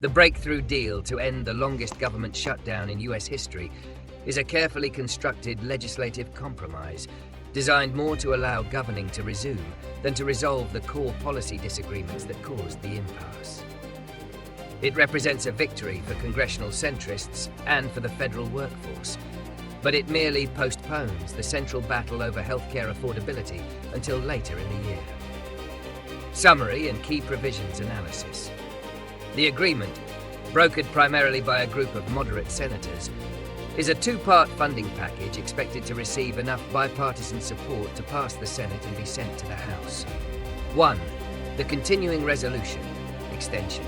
The breakthrough deal to end the longest government shutdown in US history is a carefully constructed legislative compromise designed more to allow governing to resume than to resolve the core policy disagreements that caused the impasse. It represents a victory for congressional centrists and for the federal workforce, but it merely postpones the central battle over healthcare affordability until later in the year. Summary and key provisions analysis. The agreement, brokered primarily by a group of moderate senators, is a two-part funding package expected to receive enough bipartisan support to pass the Senate and be sent to the House. 1. The continuing resolution extension.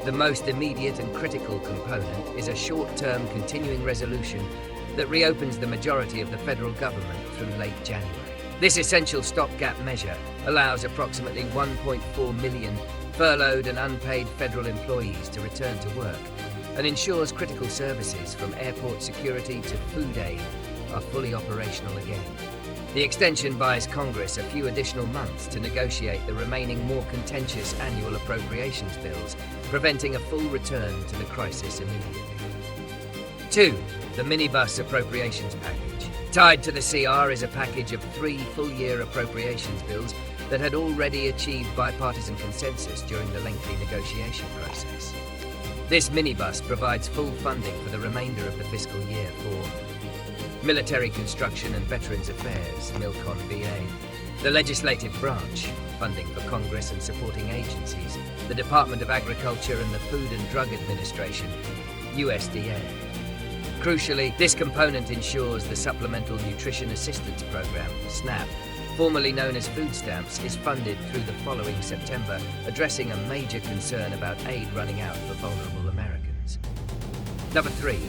The most immediate and critical component is a short-term continuing resolution that reopens the majority of the federal government from late January. This essential stopgap measure allows approximately 1.4 million furloughed and unpaid federal employees to return to work and ensures critical services from airport security to food aid are fully operational again. The extension buys Congress a few additional months to negotiate the remaining more contentious annual appropriations bills, preventing a full return to the crisis immediately. 2. The Minibus appropriations package. Tied to the CR is a package of 3 full-year appropriations bills that had already achieved bipartisan consensus during the lengthy negotiation process. This minibus provides full funding for the remainder of the fiscal year for Military Construction and Veterans Affairs, MilCon VA, the Legislative Branch, funding for Congress and supporting agencies, the Department of Agriculture and the Food and Drug Administration, USDA. Crucially, this component ensures the Supplemental Nutrition Assistance Program, SNAP, formerly known as food stamps, is funded through the following September, addressing a major concern about aid running out for vulnerable Americans. Number 3,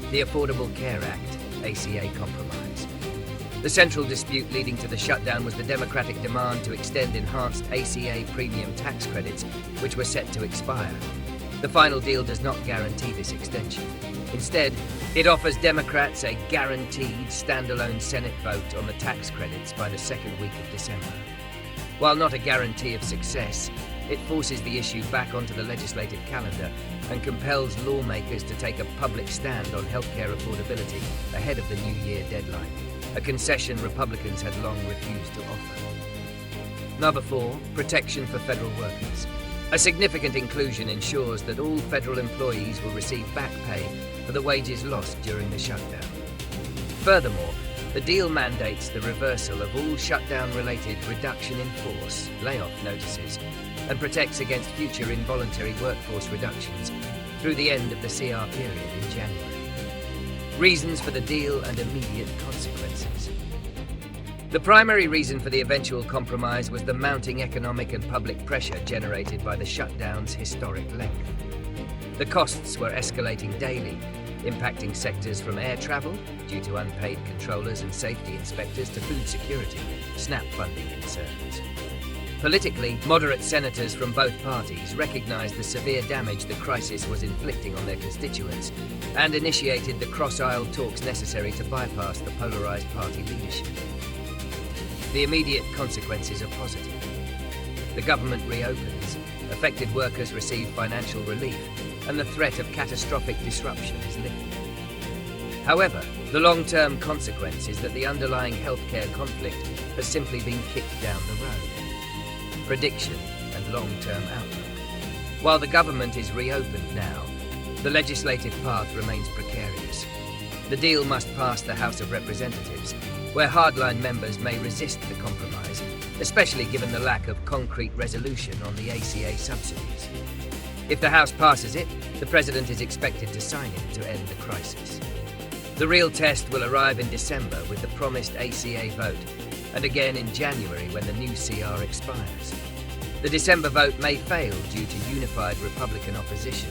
the Affordable Care Act, ACA compromise. The central dispute leading to the shutdown was the Democratic demand to extend enhanced ACA premium tax credits, which were set to expire. The final deal does not guarantee this extension. Instead, it offers Democrats a guaranteed standalone Senate vote on the tax credits by the second week of December. While not a guarantee of success, it forces the issue back onto the legislative calendar and compels lawmakers to take a public stand on healthcare affordability ahead of the New Year deadline, a concession Republicans had long refused to offer. Number 4, protection for federal workers. A significant inclusion ensures that all federal employees will receive back pay for the wages lost during the shutdown. Furthermore, the deal mandates the reversal of all shutdown-related reduction in force, layoff notices, and protects against future involuntary workforce reductions through the end of the CR period in January. Reasons for the deal and immediate consequences. The primary reason for the eventual compromise was the mounting economic and public pressure generated by the shutdown's historic length. The costs were escalating daily, impacting sectors from air travel, due to unpaid controllers and safety inspectors, to food security, SNAP funding concerns. Politically, moderate senators from both parties recognized the severe damage the crisis was inflicting on their constituents and initiated the cross-aisle talks necessary to bypass the polarized party leadership. The immediate consequences are positive. The government reopens, affected workers receive financial relief, and the threat of catastrophic disruption is lifted. However, the long-term consequence is that the underlying healthcare conflict has simply been kicked down the road. Prediction and long-term outlook. While the government is reopened now, the legislative path remains precarious. The deal must pass the House of Representatives, where hardline members may resist the compromise, especially given the lack of concrete resolution on the ACA subsidies. If the House passes it, the President is expected to sign it to end the crisis. The real test will arrive in December with the promised ACA vote, and again in January when the new CR expires. The December vote may fail due to unified Republican opposition,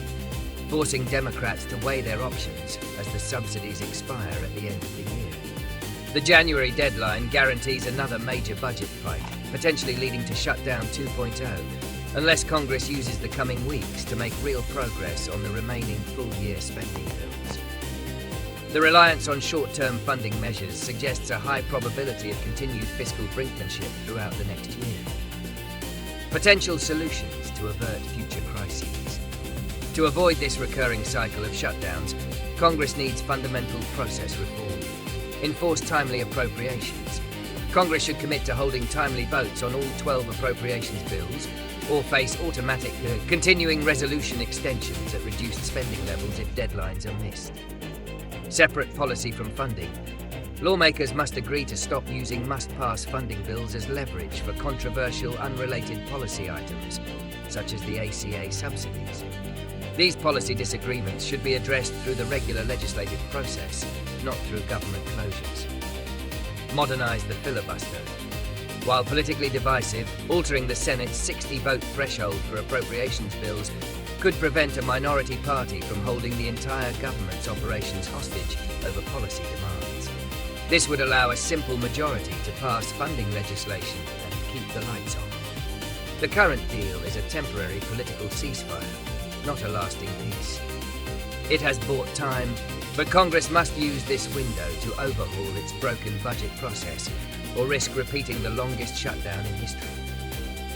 forcing Democrats to weigh their options as the subsidies expire at the end of the year. The January deadline guarantees another major budget fight, potentially leading to Shutdown 2.0, unless Congress uses the coming weeks to make real progress on the remaining full-year spending bills. The reliance on short-term funding measures suggests a high probability of continued fiscal brinkmanship throughout the next year. Potential solutions to avert future crises. To avoid this recurring cycle of shutdowns, Congress needs fundamental process reform. Enforce timely appropriations. Congress should commit to holding timely votes on all 12 appropriations bills, or face automatic continuing resolution extensions at reduced spending levels if deadlines are missed. Separate policy from funding. Lawmakers must agree to stop using must-pass funding bills as leverage for controversial, unrelated policy items, such as the ACA subsidies. These policy disagreements should be addressed through the regular legislative process, not through government closures. Modernise the filibuster. While politically divisive, altering the Senate's 60-vote threshold for appropriations bills could prevent a minority party from holding the entire government's operations hostage over policy demands. This would allow a simple majority to pass funding legislation and keep the lights on. The current deal is a temporary political ceasefire, not a lasting peace. It has bought time, but Congress must use this window to overhaul its broken budget process or risk repeating the longest shutdown in history.